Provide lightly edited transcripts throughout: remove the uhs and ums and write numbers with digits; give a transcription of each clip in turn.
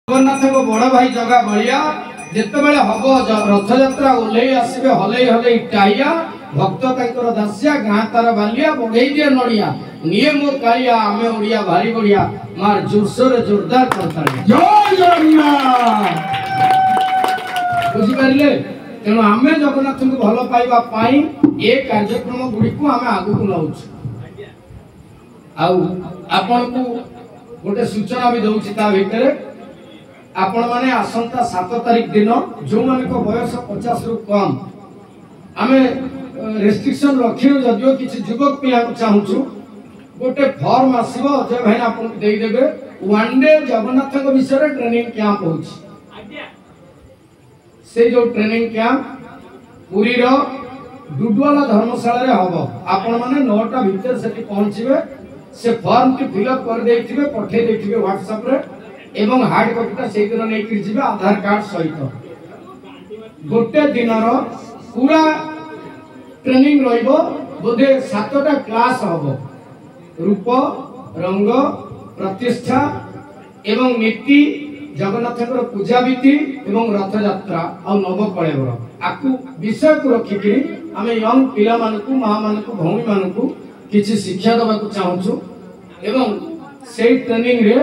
जगन्नाथ को बड़ भाई जगा बलिया जितेबाला हम रथ यात्रा ओल्लई आसबे हलई हलई टाइया भक्त तांकर दासिया गाँ तार बालिया बड़े दिए नड़िया निये मो कालिया आमे ओडिया भारी बढ़िया मार जोरसोर जोरदार करता जय जगन्नाथ बुझी पारे तेणु आम जगन्नाथ को भल पाइबा पाई ए कार्यक्रम गुड़ी को आम आगु को नौ आपन को गोटे सूचना भी दउछि ता भितर आपण माने आसंता 7 तारिख दिन जो माने को बयस 50 रु कम आमे रेस्ट्रिक्शन रखियो जदियो किछि युवक पिला चाहूछु गोटे फॉर्म आसीबो अजय भाई आपन देई देबे वन डे जगन्नाथ को विषय ट्रेनिंग कैंप होछि से जो ट्रेनिंग कैंप पुरी रो डुडवाला धर्मशाला रे हबो आपण माने 9टा भीतर सेठी पहुंचीबे से फॉर्म के फिलअप कर देथिबे पठे देथिबे व्हाट्सएप रे एवं हार्ड कॉपीटा से दिन नहीं कि आधार कार्ड सहित गोटे दिन पूरा ट्रेनिंग रहिबो बोधे 7टा क्लास हबो रूप रंग प्रतिष्ठा एवं नीति जगन्नाथकर पूजा विधि एवं रथ यात्रा और नवकलेवर आकु विषय को रखिकरी आमे यंग पिला मानकु मां मानकु भौणी मानकु किछि शिक्षा दबा को चाहूछु एवं सेई ट्रेनिंग रे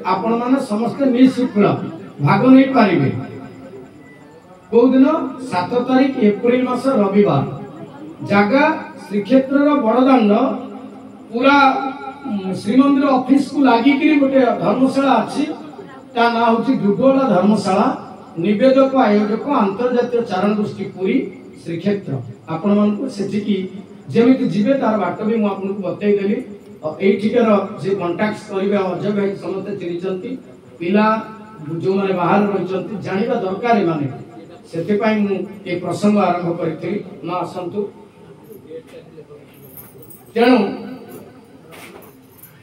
आपण माने समस्त निःशुल्क भाग नहीं पारिबे को दिन 7 तारिख एप्रिल मास रविवार जगह श्रीक्षेत्र बड़दाण्ड पूरा श्रीमंदिर ऑफिस को लागी करी गोटे धर्मशाला अछि ता ना होछि डुडोला धर्मशाला निवेदक आयोजक अंतर्जातीय चारण गोष्ठी पुरी श्रीक्षेत्र आपण मान को सेठी की जेमिति जीवे तार बाट भी मु आपन को बतै देली एठिकर जे कांटेक्ट करिवे अजय भाई समस्त चिनिचंती पिला जो माने बाहर रहिचंती जानिबा दरकार माने सेते पई मु ए प्रसंग आरंभ करथि ना असंतु तेणु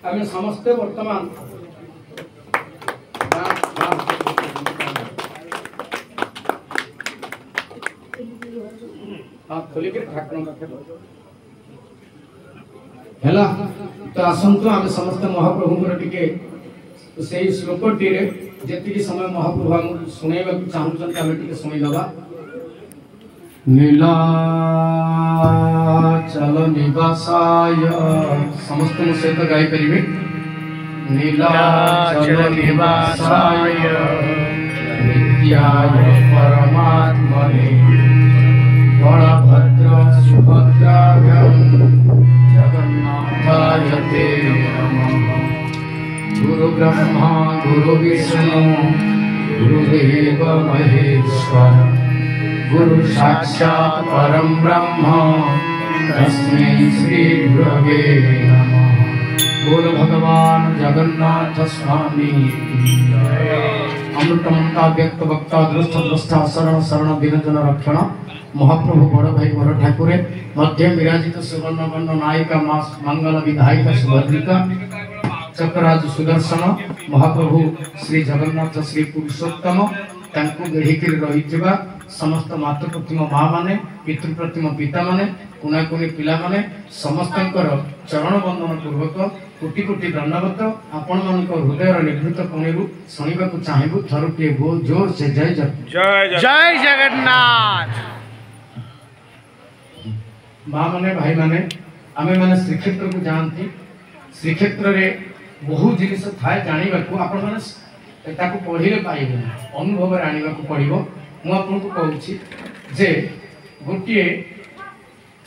आमे समस्त वर्तमान खोली के ठाकुर रखे हैला तो आसंतु आमे समस्त महाप्रभु टिके से श्लोकटी रे जेतिकी समय महाप्रभु हम सुनेबा चाहूछन आमे टिके सुनै दबा नीलाचल निवासाय समस्त सहित गाई परिबे नीलाचल निवासाय नित्याय परमात्मने बलभद्र सुभद्राभ्यां जगन्नाथाय ते नमः गुरु ब्रह्मा गुरु विष्णु गुरुदेव महेश्वर गुरु साक्षात् परम ब्रह्म तस्मै श्री गुरवे नमः बोल भगवान जगन्नाथ स्वामी अमृतमंता व्यक्त वक्ता दृष्ट द्रष्टा शरण शरण दीनजन रक्षण महाप्रभु बड़ भाई वर ठाकुर मध्य विराजित सुवर्ण वर्ण नायिका मंगल विधायिका सुभद्रिका चक्रराज सुदर्शन महाप्रभु श्री जगन्नाथ श्री पुरुषोत्तम तांको बेढ़िकी रही समस्त मातृप्रतिम माँ माने पितृप्रतिम पिता माने कुना कुनी पिला माने समस्तंकर चरण बंदन पूर्वक कोटि कोटि दंडवत आपण मानक हृदय निभृत कोणेरु शुणा को चाहेबू थरुटे बहुत जोर से जय जय जगन्नाथ माँ माने भाई माने आमे माने श्रीक्षेत्र को जानती श्रीक्षेत्र रे बहुत जिनिस थाए जानिबा को आपण माने ताको पढिले पाइबे अनुभव रे आनिबा को पड़िबो मु आपन को कहूची जे गोटिए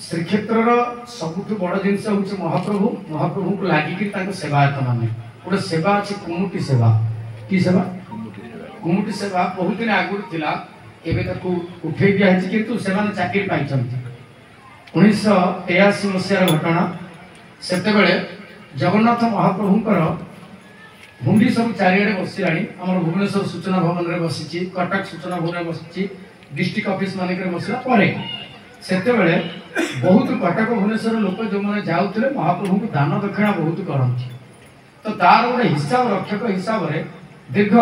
श्रीक्षेत्र रो सबुठ बड़ जिनिस होछ महाप्रभु महाप्रभु को लागि कि ताको सेवायत माने गोटे सेवा अछि कुमुटी सेवा की सेवा कुमुटी सेवा बहुत दिन आगुर थिला एबे ताको उठै दिया अछि किंतु सेवाने चाकरी पाइछंती 1983 मसीहार घटना सेते बेले जगन्नाथ महाप्रभुकर हुंडी सब चारिआडे बसिलाणी हमर भुवनेश्वर सूचना भवन रे बसिची कटक सूचना भवन रे बसिची डिस्ट्रिक्ट ऑफिस माने करे बसिला परे सेते बेले बहुत कटक भुवनेश्वर लोक जो माने जाउतले महाप्रभु को दान दक्षिणा बहुत करंती तो तार गोटे हिसाब रक्षक हिसाब रे दीर्घ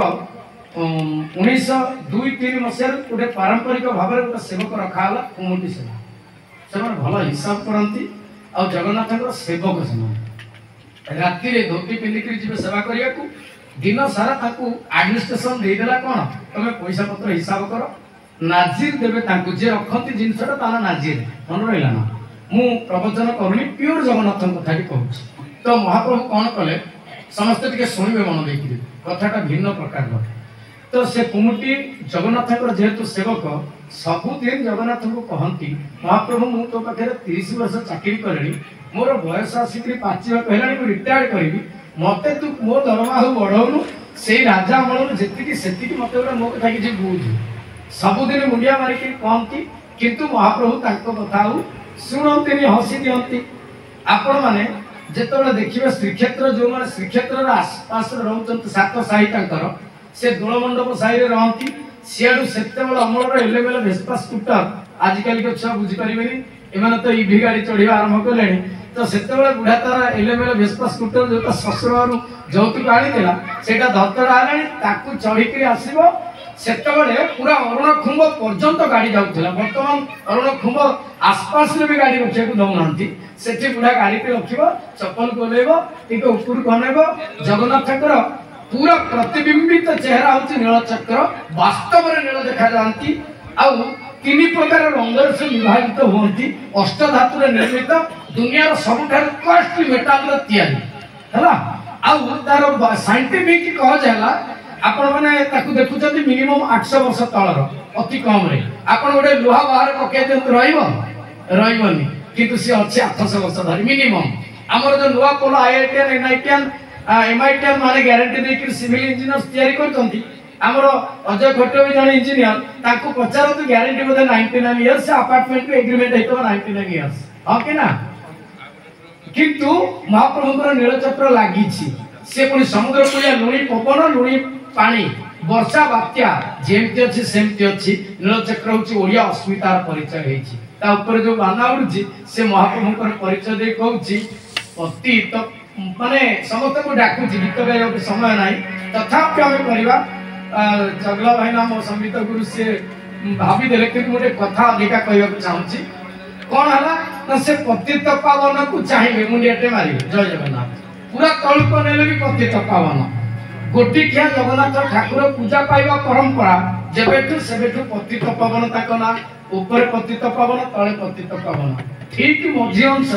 1902-3 मसीहार गोटे पारंपरिक भाव रे गोटे सेवक रखाला कुमुटी सेवा से भल हिसाब करती आ जगन्नाथ सेवक से राति धोती पिंधिक जी सेवा करने को दिन सारा एडमिनिस्ट्रेशन देदेला कौन तुम पैसा पत्र हिसाब कर नाजिर देवे जे रखती जिनसा तार नाजिर मन रहा ना मु प्रवचन करूनी प्योर जगन्नाथ कथा कहूँ तो महाप्रभु कौन कले समस्ते टे शुणे मन देखिए कथाटा भिन्न प्रकार तो से कुमुटी जगन्नाथ जेहेतु सेवक सबुदिन जगन्नाथ को कहती महाप्रभु मु तो पाखे 30 वर्ष चाकरी कले मोर बयस आसिक पाचिवा कहला रिटायर्ड करी मते तू मो दरमा बढ़ाऊनु से राजा अमल जी मत मो कथा किसी बुझ सबुदिन मुंडिया मारिक कहती किंतु महाप्रभु कथा शुणती हसी दिखती आपण मैंने जिते देखिए श्रीक्षेत्र जो मैंने श्रीक्षेत्र आसपास रोच सात साही से दोलमंडप साही रहती सियाड़ू से अमल एलेवेल भेस्पा स्कूटर आजिकल के छुआ बुझीपारे एम तो इवी गाड़ी चढ़ा आरंभ कले तो से बुढ़ा तार एलेवेल भेस्पा स्कूटर जो शशुर जौतुक आनीला से धतड़ा है चढ़ी आसो से पूरा अरुण खुंब पर्यंत गाड़ी जाऊला बर्तमान अरुण खुंब आसपास भी गाड़ी रखा दौना से बुढ़ा गाड़ी रख चप्पल गोलेब टे उपरको अनेब जगन्नाथ पूरा प्रतिबिंबित चेहरा हूँ नीलचक्र वास्तव में नील देखा जाती तीन प्रकार रंगर से विभाजित होती अष्टधातु निर्मित दुनिया सबुठार कॉस्टली मेटाल तार साइंटिफिक कहला आपण मैंने देखुं मिनिमम 800 वर्ष तलर अति कम रे आपण गोटे लुहा बाहर पकई दिखाते रही किंतु सी अच्छे 800 वर्ष धरी मिनिमम आमर जो नुआ पोल आईआईटीएन एनआईटीएन एमआईटीएन माने ग्यारंटी देकर सिविल इंजीनियर्स तैयारी करते आमर अजय खट्टे भी जन इंजीनियर पचार तो ग्यारंटी बोधे 99 इयर्स अपार्टमेंट एग्रीमेंट होता 99 इयर्स हाँ कि ना किंतु महाप्रभुଙ୍କର नीलचक्र लगी से पुणी समुद्र कूलिया लुणी पवन लुणी पानी वर्षा बात्या जेमती अच्छी सेमती अच्छी नीलचक्र हूँ ओडिया अस्मितार परिचय होपर जो बाना उड़ी से महाप्रभुଙ୍କର परिचय दे कहूँ अति तो माने समस्त को डाकुच गीत गाइबा समय ना तथापि आम करवा चगला भाईना मो संगीत गुरु से भावीदे कि गोटे कथा अधिका कहना चाहूँगी कौन है से पतित पावन को चाहिए मुंडियाटे मारे जय जगन्नाथ पूरा तलुक नेले भी पतित पावन गोटिखिया जगन्नाथ ठाकुर पूजा पाइबा परंपरा जेबेठू सेबेठू पतित पावन ना ऊपर पतित पावन तले पतित पावन ठीक मझी अंश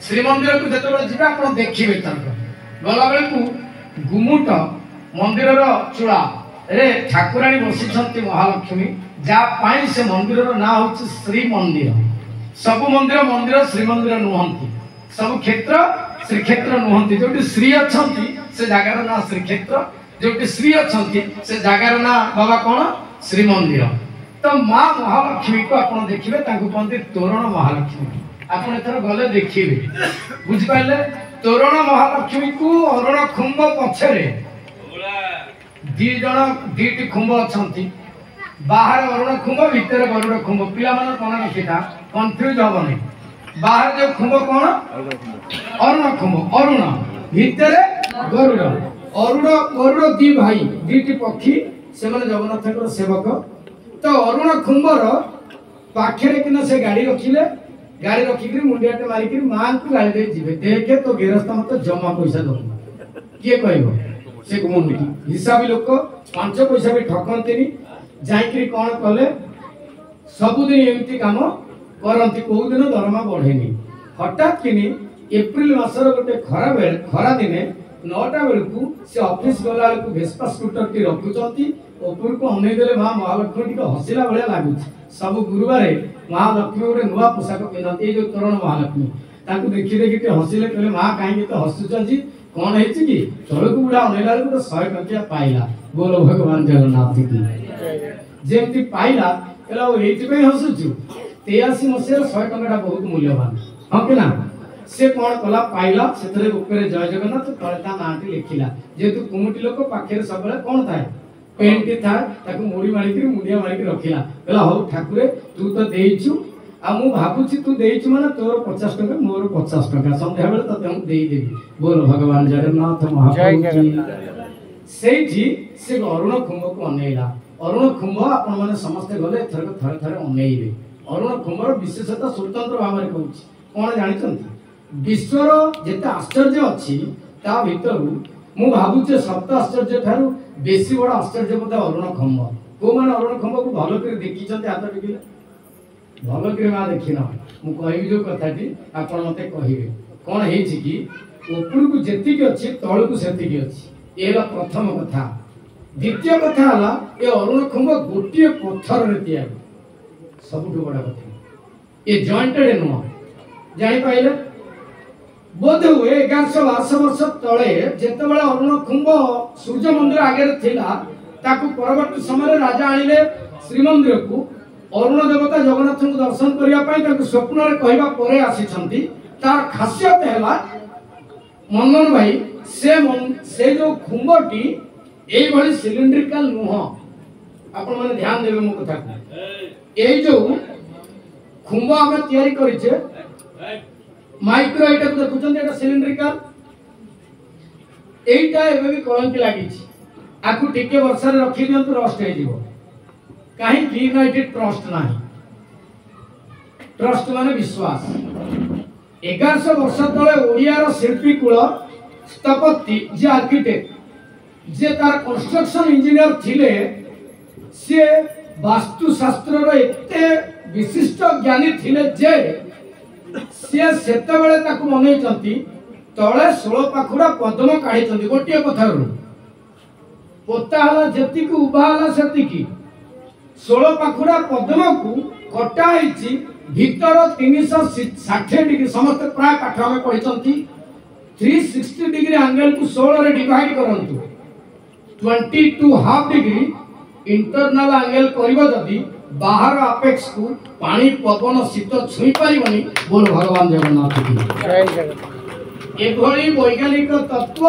श्रीमंदिर को जो जी आप देखिए गला बेलू गुमुट मंदिर चूड़ा रे ठाकुराणी बसी महालक्ष्मी जहाँ से मंदिर ना हूँ श्रीमंदिर सब मंदिर मंदिर श्रीमंदिर नुहंती सब क्षेत्र श्रीक्षेत्र नुहंती जो श्री अच्छा से जगार ना श्रीक्षेत्र जो श्री अच्छा से जगार ना बाबा कौन श्रीमंदिर तो माँ महालक्ष्मी को आप देखिए कहते तोरण महालक्ष्मी आप एथर गले देखिए बुझिपारे तोरण महालक्ष्मी को अरुण खुंब पछरे दीटी खुंब अच्छा बाहर अरुण खुंब भितर गरुड़ खुंब पिला मन रखिता कन्फ्यूज हेनी बाहर जो खुंब कौन अरुण खुंब अरुण भितर गरुड़ अरुण गरुड़ दी भाई दीटी पक्षी से जगन्नाथ सेवक तो अरुण खुंबर पाखे किना से गाड़ी रखिले गाड़ी रखिक मुंडियाटे मारिक माँ को गाड़ी दे जीवे देखे तो गेरस्थ मत जमा पैसा दौना किए कह से हिसाबी लोक 5 पैसा भी ठकती जाकि कौन कले सबुदिन एमती काम करती कौ दिन दरमा बढ़ेनी हठात कि एप्रिल मसर गोटे खरा दिने 9टा बेलू से ऑफिस गला बेलू भेस्पा स्कूटर टी रखुंट ऊपर को अनेदेले माँ महालक्ष्मी टी हसिला भाया लगुच सब गुरुवार महालक्ष्मी गोटे नुआ पोशाक पिंधती ये जो तोरण महालक्ष्मी देखी देखी हसिले कहले माँ कहीं तो हसुच जी कौन है कि तलक बुढ़ा अनेला 100 टंकिया पाइला बोलो भगवान जगन्नाथ की जेमती पाइला ये हसुचु 83 मसीह 100 टंका बहुत मूल्यवान हाँ कि ना से कौन कला पाइला से ऊपर जय जगन्नाथ तले नाटी लिखिला जेहेतु कुमुटी लोक पाखे सब कौन थाए पेन टी था मुड़ी मारिक मुंडिया मारिक रखिला कहला हौ ठाकुरे तू तो देइछु आ मु भाबुछि तू देइछु माने तोर 50 टंका मोर 50 टंका संध्या बेले तते हम देई देबी बोल भगवान जगन्नाथ महाप्रभु जी सेठी से अरुण खुंब को अनेला अरुण खुंब आपण माने समस्त गले थर थर थर अनेइबे अरुण खुंबर विशेषता स्वतंत्र भाव में कहूँ कौन जानते विश्वर जिते आश्चर्य अच्छी ता भितर मु भावुचे सप्त आश्चर्य ठारू बेसी बड़ आश्चर्य बोधे अरुण खंब को मैंने अरुण खंब को भल कर देखी हाथ टिके भल कर माँ देखी न मु कह जो कथाटी आप मत कहे कौन है कि ऊपर को जी अच्छी तल को से अच्छी ये प्रथम कथा द्वितीय कथा है ये अरुण खंब गोटे पत्थर सबुठ बड़ा कथा ये जॉइंटेड नुह जापारे बोध हुए 1112 वर्ष तले जिते अरुण खुंब सूर्य मंदिर आगे थिला ताकू परवर्ती समय राजा आनिले श्रीमंदिर को अरुण देवता जगन्नाथ को दर्शन करने स्वप्न कहवा पर आसी तार खासियत है मनन भाई से जो खुंबटी ये सिलिंड्रिकल नुह आपण मैंने ध्यान देवे मो कथा ये जो खुंब आम या माइक्रो एटा को देखुछन एटा सिलिंड्रिकल एटा एबे भी कलंकी लागि छी आकु टिके वर्षा रे रखि दियंतु रस्ट हे जीवो काहे कि यूनाइटेड ट्रस्ट नाही ट्रस्ट माने विश्वास 1100 वर्ष तले ओडिया रो शिल्पी कुल स्थपति जे आर्किटेक्ट जे तार कंस्ट्रक्शन इंजीनियर थिले से वास्तु शास्त्र रो एते विशिष्ट ज्ञानी थिले जे से सेते बेले ताकू मनैचंती तळे 16 पाखुडा पद्म काढिचंती गोटिए कथारू पोता हला जति को उबा हला सति की 16 पाखुडा पद्म को कटा आइची भीतर 360 डिग्री समस्त प्राय पाठ में पढिचंती 360 डिग्री एंगल को 16 रे डिवाइड करंतु 22 हाफ डिग्री इंटरनल एंगल करबो जदी बाहर अपेक्ष को पानी पवन शीत छुई पारिबनी बोल भगवान जगन्नाथ की जय जगन्नाथ एभली वैज्ञानिक तत्व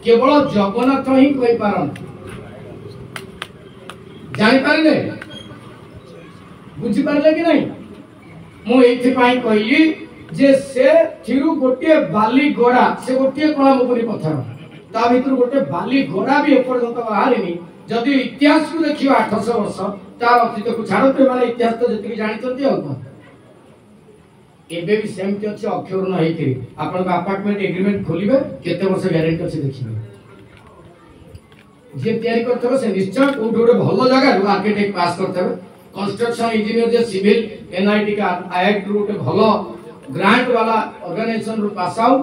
केवल जगन्नाथ ही कहि पारन जानि पारिले बुझि पारिले कि नहीं मु एथि पाई कहिली जे से थिरु गोटे बाली गोड़ा से गोटे कला मुपरी पत्थर ता भितर गोटे बाली गोड़ा भी एपर्यंत बाहरिनी जदि इतिहास को देखिबा 800 वर्ष तार अतीत को छाड़ते माने इतिहास तो जति जानि चंती हो कोन एबे भी सेमति अछि अक्षर न हेति आपन अपार्टमेंट एग्रीमेंट खोलिबे केते वर्ष ग्यारंटी अछि देखिबे जे तयारी करथबे से निश्चय कोठ गोटे भलो जगह रु आर्किटेक्ट पास करथबे कंस्ट्रक्शन इंजीनियर जे सिविल एनआईटी का आईआईटी रु गोटे भलो ग्रांट वाला ऑर्गेनाइजेशन रु पास आउट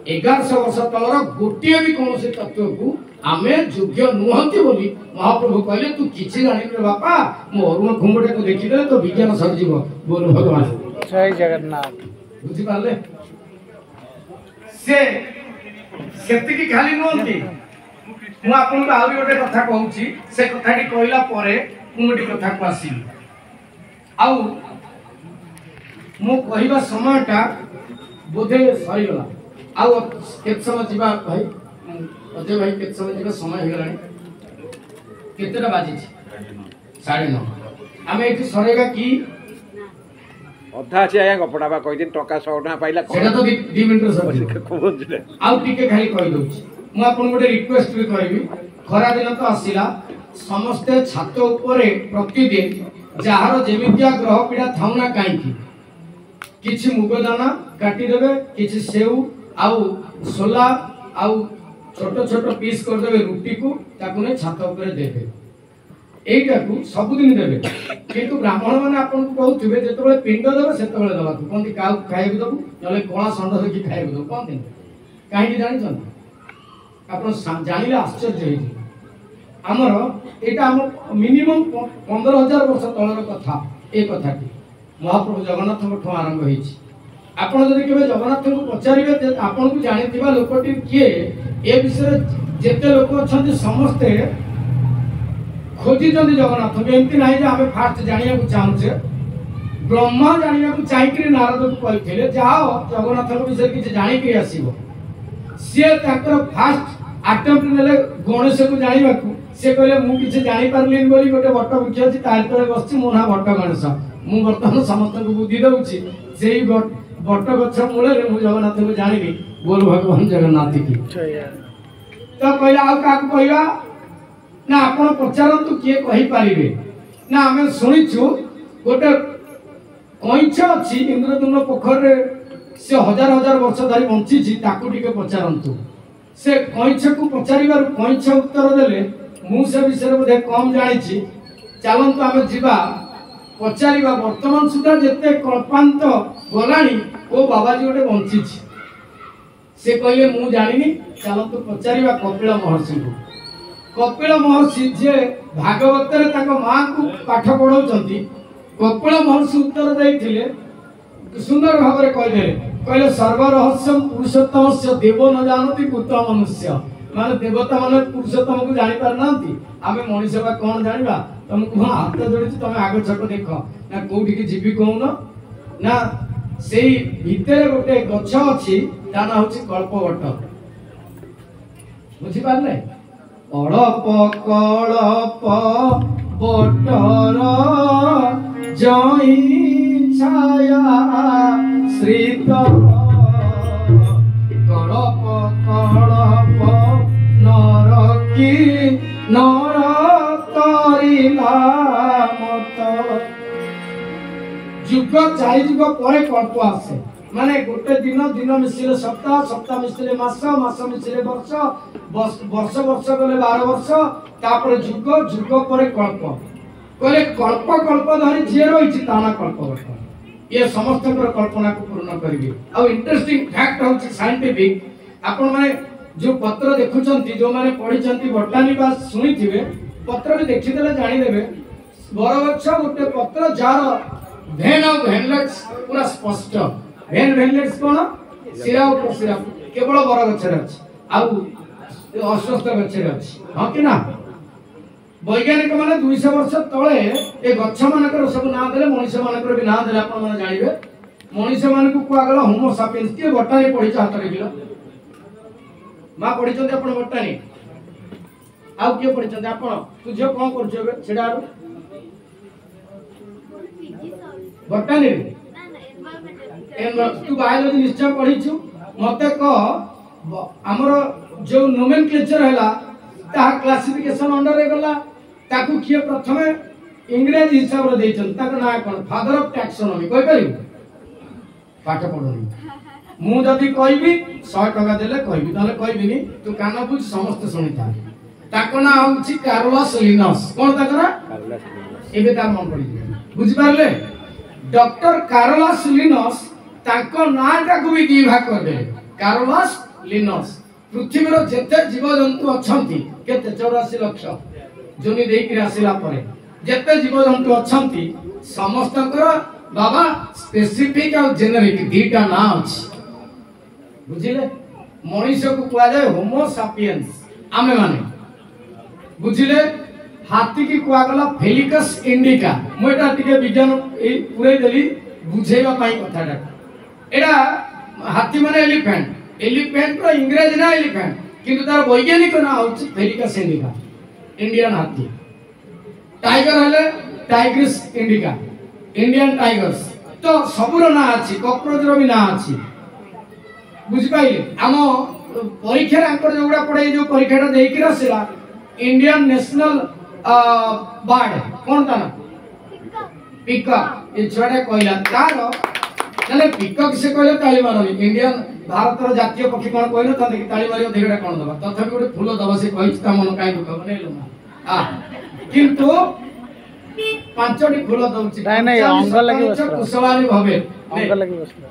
1100 वर्ष तलर गोटे भी कौन से तत्व को आमे योग्य नुहंती बोली महाप्रभु कहले तू किछि जानि रे बापा मो अरुण खुंबटे को देखि दे तो विज्ञान सर जीव बोल भगवान जय जगन्नाथ बुझि पाले से सेति की खाली नुहंती मु आपन को आउरी गोटे कथा कहूची से कथाटी कहला परे मु गोटे कथा को आसी आउ मु कहिबा समयटा बोधे सरी गला आउ केत समय जीवा भाई अजय भाई केत समय जीवा समय हो गलानी केतेटा बाजी 9:30 आमे एठी सरेगा की अधा अछि आया गपडा बा कहि दिन टका 100 टका पाइला सेटा तो 2 मिनिट सर आउ टिके खाली कहि दोछि मु आपन गोटे रिक्वेस्ट भी करबी खरा दिन तो आसिला समस्त छात ऊपर प्रतिदिन जहार जेमितिया ग्रह पीड़ा थाउना काई की किछि मुग दाना काटी देबे किछि सेउ आउ सोला आउ छोट छोट पीस कर देबे रुटी को ताकू ने छात ऊपर देबे एटा को सब दिन देबे किंतु ब्राह्मण माने आपन को कहउथिबे जेतबेले पिंड देबे सेतबेले देबा कोनती काउ खाइबे दबु नले कोळा संड देखि खाइबे दबु कोन दिन काहे कि जानि छन आपन जानिले आश्चर्य हेइ हमर एटा हम मिनिमम 15000 वर्ष तलर कथा ए कथाटी महाप्रभु जगन्नाथ को आरंभ होइछि आपण जदि केबे जगन्नाथ को पचारिबे जे आपण को जानिथिबा लोकटी किए ए विषय जेते लोक अछंती समस्ते खोजी जंदी जगन्नाथ को एमति नाही जे हमें फास्ट जानिया को चाहूछे ब्रह्मा जानिया को चाहि नारद को कहिथिले जाओ जगन्नाथ को विषय किछ जानि के आसीबो से ताकर फास्ट अटेम्प्ट नेले गणेश को जानिबा को से कहले मु किछ जानि पारलिन बोली गोटे बट्ट बुझी अछि तार तळे बसछि मो ना बट्ट गणेश मु वर्तमान समस्त को बुद्धि दउछि सेही बट्ट गछ मूले रे मु जगन्नाथ को जानिबी बोल भगवान जगन्नाथ की तो कहला आ का कहला ना आपण पचारंतु किए कहि पारिबे ना हमें सुनिछु गोटे कइछ अछि इंद्रदुम्न पोखर रे से हजार हजार वर्ष धरि बंची छी ताकू टिके पचारंतु से कईछ को पचारिबार कईछ उत्तर देले मु से विषय बोधे कम जानी चलतु आम जा पचारिबा वर्तमान सुधा जिते कल्पांत गलानी ओ बाबाजी गोटे बंची से कहले मु जानी चलतु पचारिबा कपिल महर्षि को कपिल महर्षि जे भागवत माँ को पाठ पढ़ाऊँ कपिल महर्षि उत्तर देते सुंदर भाव में कहले सर्वरहस्यम पुरुषोत्तम से देव न जानती पुत्र मनुष्य माने देवता माने पुरुषोत्तम को जानी पार नांती आमे मनुष्य बा कोन जानिबा तुमको हाथ जोड़ी तुम आग छक देख ना कोठी की जीवी कहून ना सेई भितर गोटे गछ अछि ता ना होछि कल्पवट बुझी पारले अड़प कलप बटर जई छाया श्रीत कलप कलप नरकी नर तरिला मत जुग चारि जुग परे कल्प आसे माने गोटे दिन दिन मिसिले सप्ताह सप्ताह मिसिले मास मास मिसिले वर्ष वर्ष वर्ष गले 12 वर्ष तापर जुग जुग परे कल्प कहले कल्प कल्प धरी जे रही ताना कल्प ये समस्त कल्पना को पूर्ण करेंगे आ इंटरेस्टिंग फैक्ट होची साइंटिफिक आपण माने जो पत्र देखुचंती जो माने पढिचंती बटानी बा सुनिथिबे पत्र भी देखि देले जानि देबे बरगछ गोटे पत्र जार भेन ऑफ भेनलेट्स पूरा स्पष्ट भेनलेट्स कोन सिरा ऊपर सिरा केवल बरगछ रे अछि आ अस्वस्थ गछ रे अछि हां कि ना वैज्ञानिक माने 200 वर्ष तळे ए गछ मानकर सब नाम देले मनुष्य मानकर भी नाम देले आपण माने जानिबे मनुष्य मान को कुआ गला होमो सापियंस के बटानी पढि हाथ रे गिलो मा पढि चंदे आपण बटानी आउ के पढि चंदे आपण तू जे कोन करछो बे सेडा बटानी तू बायोलॉजी निश्चय पढिछु मते क हमर जो नोमेनक्लेचर हैला ता क्लासिफिकेशन अंडर रे गला ताकू किए प्रथमे इंग्रेजी हिसाब रे दैछन ताक ना कोन फादर ऑफ टैक्सोनॉमी कोइ करी पाठ पढोनी मु जदी कहबी 100 टका देले कहबी ताले कहबिनी तू कान बुझ समस्त सुनिता ताक ना होछि कार्लोस लिनस कोन ताकरा एबे ता मन पड़ी बुझि पारले डॉक्टर कार्लोस लिनस ताको नाटा को भी दी भाग कर दे कार्लोस लिनस पृथ्वी रो जेते जीव जंतु अछंती केते 84 लाख जोनी देई कि आसिला परे जेते जीव जंतु अछंती समस्तकर बाबा स्पेसिफिक और जेनेरिक दीटा ना अछि बुझिले मनुष्य को कुआ जाय होमो सापियंस आमे माने बुझिले हाथी की कुआ गला फेलिकस इंडिका मोटा टिके विज्ञान ए पुरे देली बुझेबा पाई कथाटा एडा हाथी माने एलिफेंट रो इंग्रेजी ना एलिफेंट किंतु तार वैज्ञानिक ना होछि फेलिकस इंडिका इंडियन हाथी टाइगर हले टाइग्रिस इंडिका इंडियन टाइगर्स तो सबुरो ना अछि कॉकरोच रो भी ना अछि बुझि पाइले हम परीक्षा अंकर जोडा पड़े जो परीक्षाटा देई कि रसिला इंडियन नेशनल बर्ड कोन ता ना पिकॉक ए छोडा कहला तार नले पिकॉक से कहले ताली मारनी इंडियन भारत रो जातीय पक्षी कोन कहलो त देखि ताली मारियो देगडा कोन दबा तथापि गोटे फूल दबा से कहि ता मन काई दुख बनेलो आ किंतु पांचटी फूल दउची नाही नाही अंग लागि वस्त्र कुशवानी भवे अंग लागि वस्त्र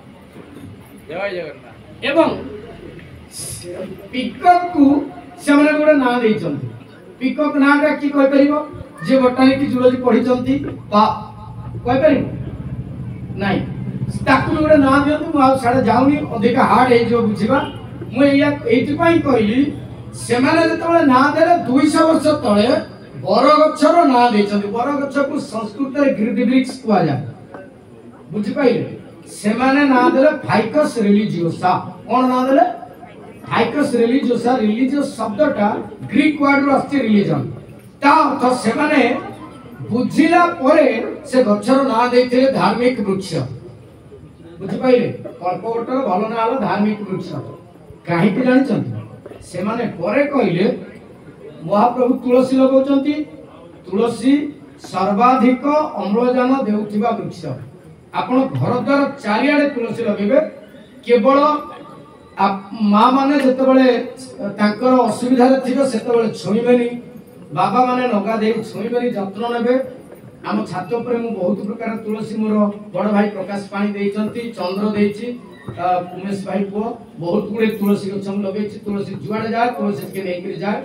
जय जगन्नाथ एवं पिकॉक को से माने गोटे ना दैछंती पिकॉक नाटा की कहि परिबो जे बोटानी की जूलॉजी पढि चंती बा कहि परिबो नाही ताकू गोटे ना दियंतु मु साडे जाउनी अधिक हार्ड हे जो बुझिबा मु एया एति पई कहली से माने जतबे ना देले 200 वर्ष तळे बरगछर ना दैछंती बरगछ को संस्कृत रे ग्रिडिब्रिक्स कुआ जा बुझि पाइले से माने ना देले फाइकस रिलिजियोसा कोन ना देले फाइकस रिलिजियोसा रिलिजियस शब्दटा ग्रीक वर्ड रो आछि रिलीजन ता अर्थ से माने बुझिला परे से गछर ना दैथिले धार्मिक वृक्ष बुझि पाइले कल्पवटर भलो ना आलो धार्मिक वृक्ष काहे कि जानि छथि से माने परे कहिले महाप्रभु तुलसी लगाउछंती तुलसी सर्वाधिक अम्लजान देउथिबा वृक्ष आपण घर द्वार चारियाडे तुलसी लगेबे केवल माँ माने जेतेबेले तांकर असुविधा थिबे सेतेबेले छुईबेनी बाबा माने नगा दे छुईबेनी जत्न नेबे आम छात पर मु बहुत प्रकार तुलसी मोर बड़ भाई प्रकाश पानी देइचंती चंद्र देइची उमेश भाई को बहुत गुड़े तुलसी गछ हम लगे तुलसी जुआड़े जाए तुलसी के लेकर जाए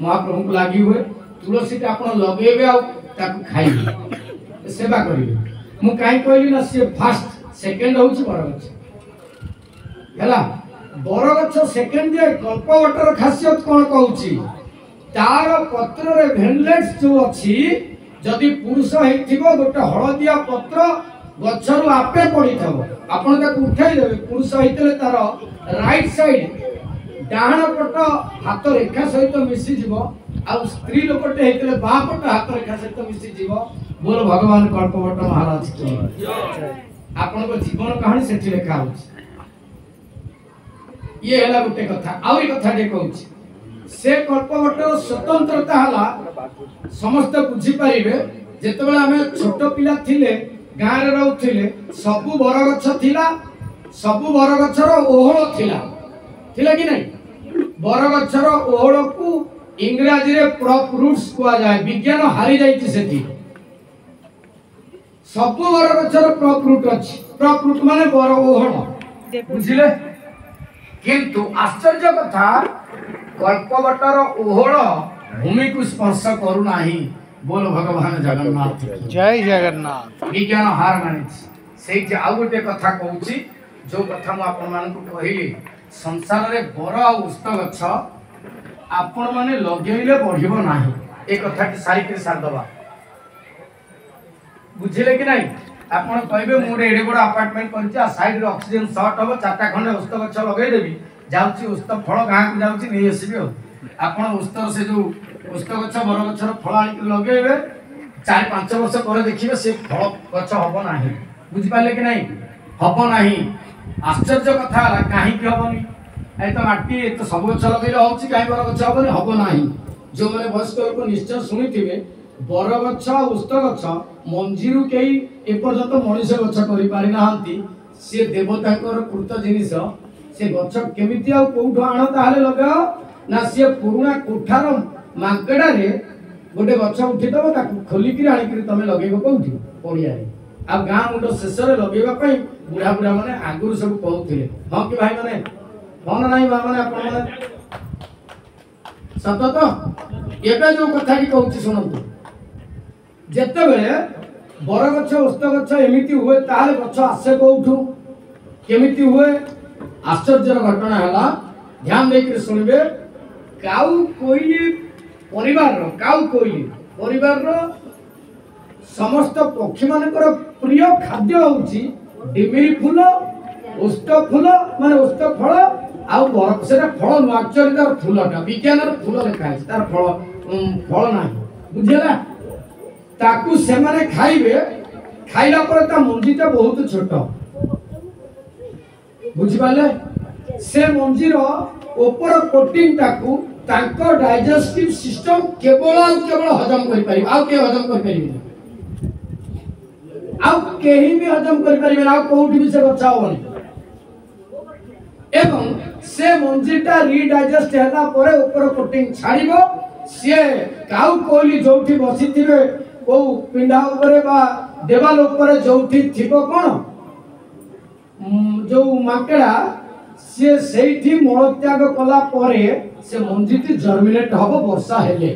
महाप्रभु को लगी हुए तुलसी के आपण लगेबे आ ताकू खाइबे सेवा करिवे मु काई कहली ना से फर्स्ट सेकंड होउची बरगछ हैला बरगछ सेकंड जे कल्पवटर खासियत कोन कहउची तार पत्र रे भेनलेट्स जो अछि जदि पुरुष हेथिबो गोटे हळदिया पत्र गछरु आपे पड़ी थबो आपण ताकू उठाई देबे पुरुष हेतले तार राइट साइड डाहण पट हाथ रेखा सहित मिसी जीवो आ स्त्री लोकटे हेतले बा पट हाथ रेखा सहित मिसी जीवो बोल भगवान कल्पवट महाराज की आपण को जीवन कहानी सेठी लेखा होछि ये हला गोटे कथा आउरी कथा जे कहउछि से कल्पवट स्वतंत्रता हला समस्त बुझी पारिबे जेतेबेले हमें छोट पिला थिले गाँ रे रहउथिले सबु बरगछ थिला सबु बरगछर ओहळ थिला कि नहीं बरगछर ओहळ को इंग्रजी रे प्रॉप रूट्स कुआ जाय विज्ञान हारी जाईति सेठी सबु बरगछर प्रॉप रूट अछि प्रॉप रूट माने बर ओहळ बुझिले किंतु आश्चर्य कथा कल्पवटर ओहळ भूमि को स्पर्श करू नाही बोल भगवान जगन्नाथ जय जगन्नाथ विज्ञान हार मानि से जे आ गोटे कथा कहूची जो कथा मु आपन मान को कहिली संसार रे बर आ उष्ट गछ आपन माने लगेइले बढ़िबो नाही ए कथा के सारी के सार दबा बुझिले कि नहीं आपन कहबे मोर एडे बड़ अपार्टमेंट करछि आ साइड रे ऑक्सीजन शॉर्ट होबो चारटा खंडे उष्ट गछ लगेइ देबी जाउची उष्ट फल गां को जाउची नै आसीबे आपन उष्ट से जो उष्ट गछ बर गछर फल आनि लगेइबे 4-5 वर्ष पर देखिबे से फल गछ होबो नाही बुझि पाले कि नहीं होबो नाही आश्चर्य कथा हला काहे कि होबोनी ए तो माटी तो सब गछ लगेइले होउची काहे बर गछ होबोनी होबो नाही जो माने वयस्क लोक निश्चय सुनिथिबे बर गछ उष्ट गछ मंजीरु केई ए पर्यंत मनुष्य गछ करि पारि नाहंती से देवताकर कृत जिनिस से गछ केमिति आ कोठो आण ताले लगाओ ना से पुरुणा कोठार मांकड़ा रे गोटे गछ उठी दबो ताकू खोली कि आनी कि तमे लगेबो कोठी पड़िया रे आ गां मुंड शेष रे लगेबा पई बुढ़ा बुढ़ा माने आगुर सब कहउथिले हां कि भाई माने फोन नाही बा माने आपण माने सत तो एबे जो कथा की कहउछि सुनंतु जेते बेले बर गछ उष्ट गछ एमिति हुए ताले गछ आसे कोठू केमिति हुए आश्चर्य घटना हला ध्यान देकर सुनबे काउ कोइली परिवार रो समस्त पक्षी मानकर प्रिय खाद्य होउची डिमिरी फूल उष्ट फूल माने उष्ट फल आ बर सेटा फल न एक्चुअली तार फूलटा विज्ञान रो फूल लेखा है तार फल नाही बुझिला ताकू से माने खाइबे खाइला पर ता मंजीटा बहुत छोट बुझि पाले से मंजीर ऊपर कोटिंग टाकू तांको डाइजेस्टिव सिस्टम केवल हजम करि पारि आ के हजम करि पारि आ केही भी हजम करि पारि आ कोठी भी से बचा होनी एवं से मंजीटा रीडाइजेस्ट होला परे ऊपर कोटिंग छाड़िबो से काउ कोइली जोठी बसिथिबे को पिंडा ऊपर बा देवाल ऊपर जोठी थिबो कोन जो माकड़ा से सेठी मल त्याग कला परे से मंजीटी जर्मिनेट हबो वर्षा हेले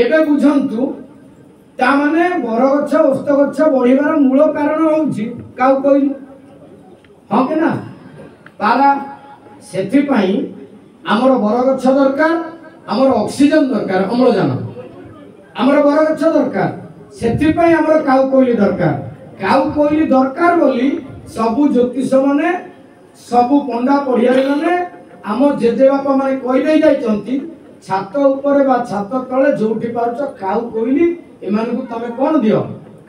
एबे बुझंतु ता माने बरगछ उष्ट गछ बढ़िबार मूल कारण होउची काउ कोइली हां के ना पारा सेथि पई हमर बरगछ दरकार हमर ऑक्सीजन दरकार अम्लजान हमर बरगछ दरकार सेथि पई हमर काउ कोइली दरकार बोली सबु ज्योतिष माने सबु पंडा पढ़ियारी माने आम जेजे बापा माने कहि दे जाइचंती छात ऊपर बा छात तळे जोठी पारुछ काउ कोइली एमान को तमे कोन दियो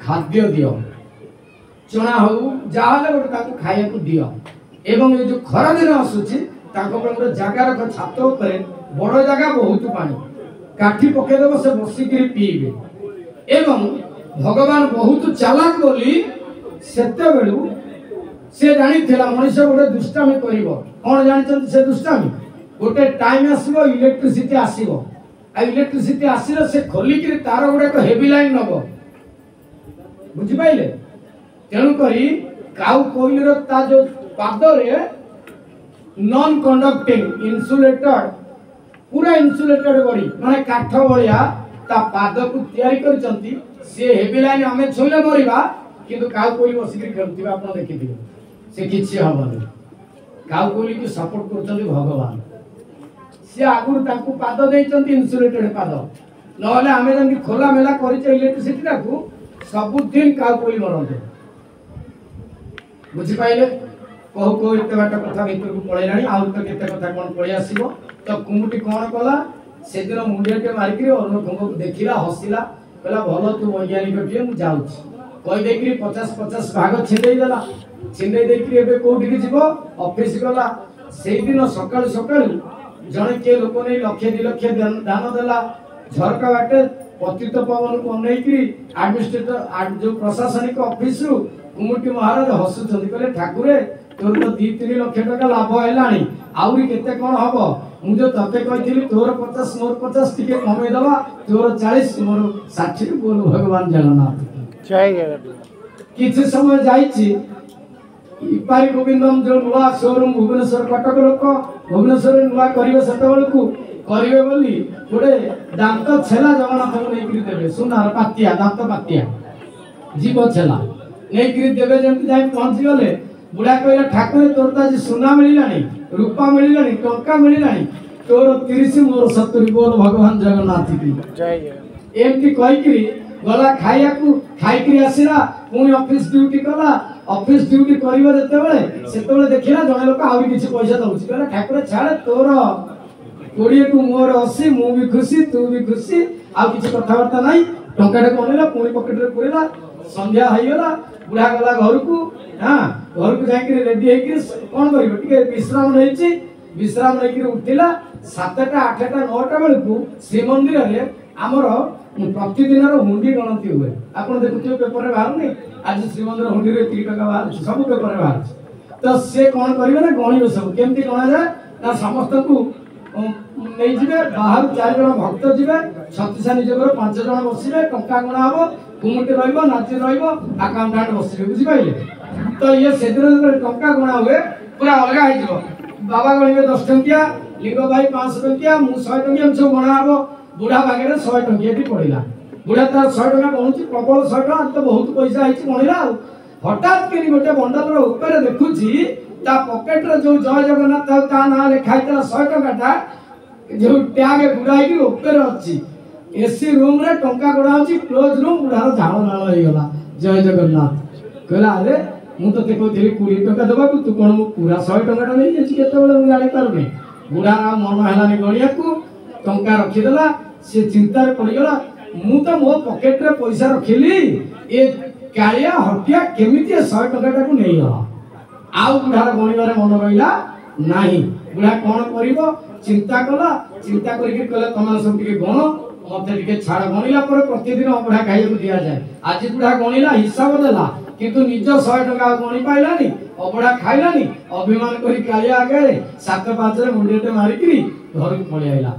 खाद्य दियो चना हो जाहले गोटे ताको खाया को दियो एवं ए जो खरा दिन आसुची ताको पर गोटे जागा रख छात ऊपर बड़ जागा बहुत पानी काठी पके देबो से बसी के पीबे एवं भगवान बहुत चालाक बोली सेते बेलू से जानी मनुष्य गोटे दुष्टामी कर जानते से दुष्टामी गोटे टाइम आसो इलेक्ट्रिसिटी आसो इलेक्ट्रिसिटी आसिले से खोलिक तार गुड़ाक हेवी लाइन नब बुझिपारे तेणुक काउ कोइलर ता जो पादरे नॉन कंडक्टिंग इन्सुलेटेड पूरा इन्सुलेटेड बॉडी माने काठ भलिया ता पाद को तैयारी करचंती से हेवी लाइन हमें छोइले मरिबा किंतु काउ कोइल बसिक करथिबा आपण देखिथिबे से किछि हबनी काउ कोइल की सपोर्ट करचंती भगवान से आगुर ताकू पाद देइचंती इन्सुलेटेड पाद नहले हमें जंती खोला मेला करिचे इलेक्ट्रिसिटी ताकू सब दिन काउ कोइल मरंते बुझी पाइले कहू कहू एत बाट कथा भीतर को पळैलाणी आउ तो केते कथा कोन पळै आसीबो तो कुमुटी कोन कला से दिन मुंडियाटे मारिकरी अरुण खंग देखिला हसिला कहला भलो तू वैज्ञानिक टिए मु जाउछ कहि देखि 50-50 भाग छिंडै देला छिंडै देखि एबे कोठी कि जीवो ऑफिस गला सेई दिन सकाळ सकाळ जणे के लोक नै लक्ष 2 लक्ष दान देला झरका बाटे पतित पवन को अनैकरी एडमिनिस्ट्रेटर जो प्रशासनिक ऑफिस रु कुमुटी महाराज हसुछंती कहले ठाकुरे तोर तो 2-3 लाख टका लाभ हैलाणी आउरी केते कोन हबो मु जो तते कहिथिली तोर 50 मोर 50 टिके कमे दबा तोर 40 मोर 60 बोल भगवान जगन्नाथ जय जगन्नाथ किछ समय जाईची इपारी गोविंदम जो नुआ शोरूम भुवनेश्वर कटक लोक भुवनेश्वर नुआ करिवे सेतेबेल को करिवे बोली गोटे दांत छेला जगन्नाथ को नेकरी देबे सुनार पातिया दांत पातिया जीव छेला नेकरी देबे जेंति जाई पहुंची गले बुढ़ा कहला ठाकुर तोर तो आज सुना मिलानी रूपा मिलानी टंका मिलानी तोर 30 मोर 70 बोल भगवान जगन्नाथ की जय जय एमती कहिकरी गला खाइया को खाइकरी आसीला पुनी ऑफिस ड्यूटी कला ऑफिस ड्यूटी करिबो सेतेबेले देखिला जने लोक आउरी किछि पैसा दउछि कहला ठाकुर छाड़ तोर 20 को मोर 80 मु भी खुशी तू भी खुशी आ किछि कथावार्ता नाही टंकाटे कोनेला पुनी पॉकेट रे पुरेला संध्या होइगला बुढ़ा गला घर को हां घर को जाई के रेडी है कि कोन करिवो टिके विश्राम नैछि विश्राम नै कि उठिला 7टा 8टा 9टा बेल को श्री मंदिर रे हमर प्रतिदिन रो हुंडी गणति हुए आपण देखुथियो पेपर रे बाहर नै आज श्री मंदिर हुंडी रे 3 टका बाहर सब पेपर रे बाहर तो से कोन करिवे ना गणिबे सब केमती गणा जाय ना समस्त को नै जिवे बाहर 4 जण भक्त जिवे छत्तीसा निजगर 5 जण बसिबे टंका गणा हबो कुमुटी रहइबो नाची रहइबो अकाउंटेंट बसिबे बुझि पाइले तो ये सेदिन टंका गणा हुए पूरा अलगा हो जिवो बाबा गणिबे 10 टंकिया लिंग भाई 500 टंकिया मु 100 टंकिया सब गणा हबो बुढ़ा भागे 100 टंकिया टी पड़िला बुढ़ा तार 100 टंका गणुची प्रबल 100 टंका तो बहुत पैसा आइची गणिला हठात के गोटे बंडल रो ऊपर देखुची ता पॉकेट रे जो जय जगन्नाथ ता ना लिखाइतला 100 टंका जो टैग गुड़ाई के ऊपर अछि एसी रूम रे टंका गड़ाउची क्लोज रूम बुढ़ार झाड़ नाल हो गला जय जगन्नाथ कहला अरे मु तो देखो 20 टंका दबा तू कोन पूरा 100 टंका नै जेछि केते बेले मु जानि पारुनी बुढ़ा मन हलानी गणिया को टंका रखी देला से चिंता रे पड़ी गला मु तो मो पॉकेट रे पैसा रखिली ए कालिया हटिया केमिति 100 टंका को नै गला आउ बुढ़ार गणिबारे मन रहिला नाही बुढ़ा कोन करिवो चिंता करिके कहले तमार सब टिके गण मते टिके छाड़ गणिला पर प्रतिदिन बुढ़ा खाइए को दिया जाए आज बुढ़ा गणिला हिसाब देला किंतु निज 100 टका गणी पाइलानी अबड़ा खाइलानी अभिमान करी कालिया आगे 7-5 रे मुंडेटे मारिकरी घर को पळि आइला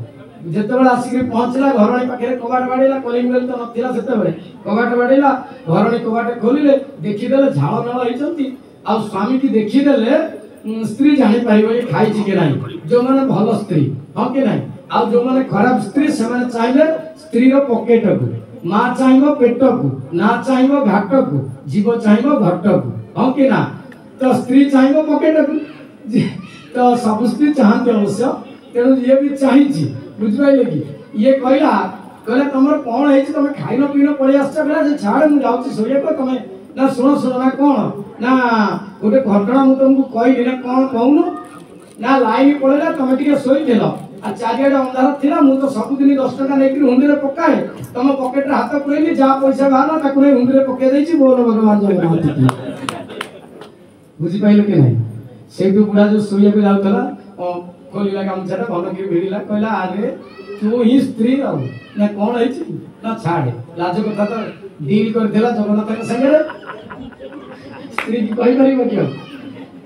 जेतेबेला आसिकरी पहुंचला घरणी पाखे कबाट बाडीला कलिंग बेल तो नथिला सेतेबेले कबाट बाडीला घरणी कबाट खोलिले देखि देले झाळ नाळ आइचंती आ स्वामी की देखि देले स्त्री जानि पाइबो ये खाइ छि के नाही जो माने भलो स्त्री ह के नाही आ जो माने खराब स्त्री से माने चाहिले स्त्री रो पॉकेट को मां चाहिबो पेट को ना चाहिबो घाट को जीव चाहिबो घट को ह के ना तो स्त्री चाहिबो पॉकेट को तो सब स्त्री चाहते अवश्य तेणु ये भी चाहिछि बुझबाइले कि ये कहला तमर कोन है तमे खाइनो पीनो पळि आछा बेला जे छाड़ मु जाउछि सोया को तमे ना सुनो ना कोन ना गोटे घटना मु तुमको कहिली ना कोन कहूनु ना लाइन पळेला तमे टिके सोई देलो आ चारियाडे अंधार थिला मु तो सब दिन 10 टका नेकरी हुंडी रे पकाए तम पॉकेट रे हाथ पुरेली जा पैसा बाहर ताकू नै हुंडी रे पके दैछि बोल भगवान जगन्नाथ बुझी पाइलो के नाही से भी बुढ़ा जो सोया पे लाउतला खोलिला गामछाटा भलो कि भिड़िला कहला अरे तू ही स्त्री रहू ना कोन हैछि ना छाड़े लाज कथा तो डील कर देला जगन्नाथ के संगे स्त्री की कहि परिबो कियो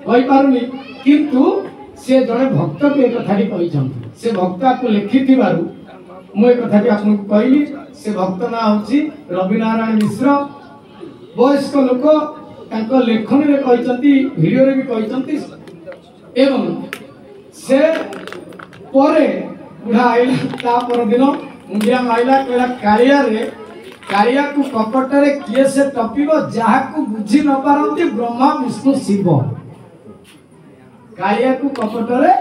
कहि पारुनी किंतु से जड़े भक्त को एक कथाटी कहते से भक्त को लिखि मुझे कथाटी आपको कहली से भक्त ना हूँ रविनारायण मिश्र वयस्क लोक लेखन में कहते भिडियो भी कहते एवं से परे बुढ़ा आइला ता पर दिन मुंडिया आइला कहला कारिया को कपटरे किए से टपिबो जहा को बुझी न पारंती ब्रह्मा विष्णु शिव कारिया को कपटरे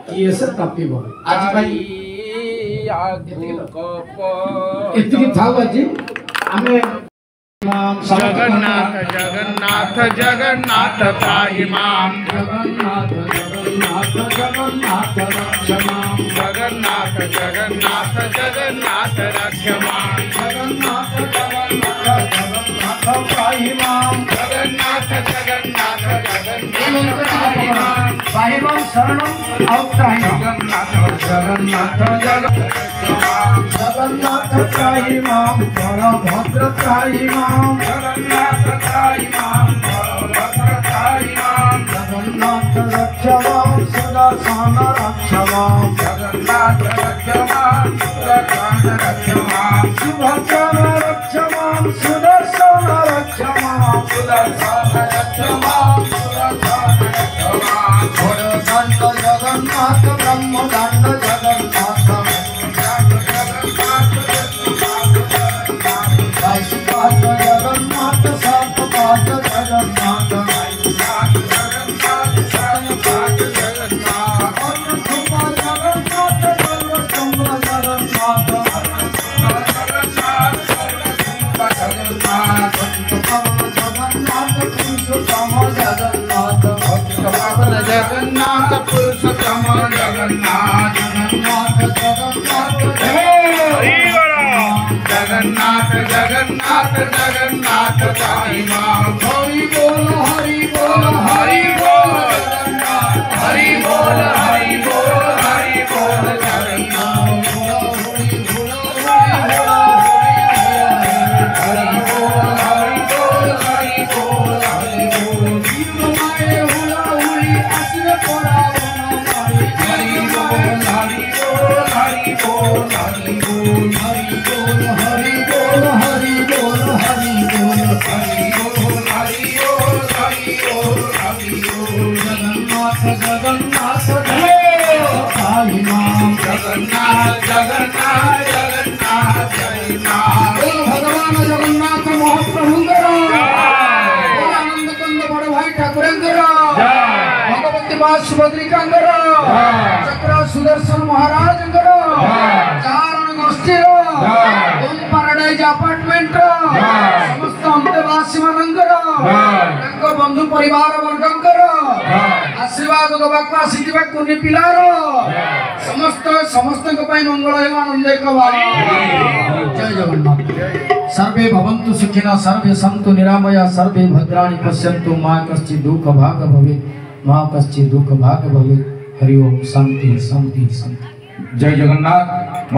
किए से टपिबो आज भाई इतनी था जी हमें जगन्नाथ जगन्नाथ जगन्नाथ पाहि माम जगन्नाथ जगन्नाथ जगन्नाथ रक्ष माम जगन्नाथ जगन्नाथ जगन्नाथ रक्ष माम जगन्नाथ जगन्नाथ जगन्नाथ पाहि माम जगन्नाथ जगन्नाथ जगन्नाथ पाहि माम पाहि माम शरणं औत्ताहि जगन्नाथ जगन्नाथ जगन्नाथ पाहि माम बलभद्र पाहि माम जगन्नाथ पाहि माम बलभद्र माम जगन्नाथ रक्ष माम सुदर्शन रक्ष माम जगन्नाथ रक्ष माम सुदर्शन रक्ष माम सुभद्र रक्ष माम सुदर्शन रक्ष माम सुदर्शन रक्ष माम सुदर्शन रक्ष माम घोरदंड जगन्नाथ ब्रह्मदंड जगन्नाथ वायुपाद जगन्नाथ सर्पपाद जगन्नाथ जगन्नाथ पुरुषोत्तम जगन्नाथ जगन्नाथ जगन्नाथ जगन्नाथ पाहि माम हरि बोल हरि बोल हरि बोल हरि बोल हरि बोल हरि बोल जगन्नाथ जगन्नाथ पाहि माम जगन्नाथ जगन्नाथ जगन्नाथ जगन्नाथ भगवान जगन्नाथ महाप्रभुंकर आनंद कंद बड़ भाई ठाकुरंकर भगवती मां सुभद्रिकांकर चक्र सुदर्शन महाराजंकर चारण गोष्ठीर ओम पैराडाइज अपार्टमेंट समस्त अंतवासी मानंकर बंधु परिवार वर्गंकर आशीर्वाद दबाक आसीथिबा कुनी पिलार समस्त समस्त मंगल एवं आनंद एक बारी जय जगन्नाथ सर्वे भवन्तु सुखिनः सर्वे सन्तु निरामया सर्वे भद्राणि पश्यन्तु मा कश्चित् दुःख भाग भवेत् मा कश्चित् दुःख भाग भवेत् हरि ओम शांति शांति शांति जय जगन्नाथ।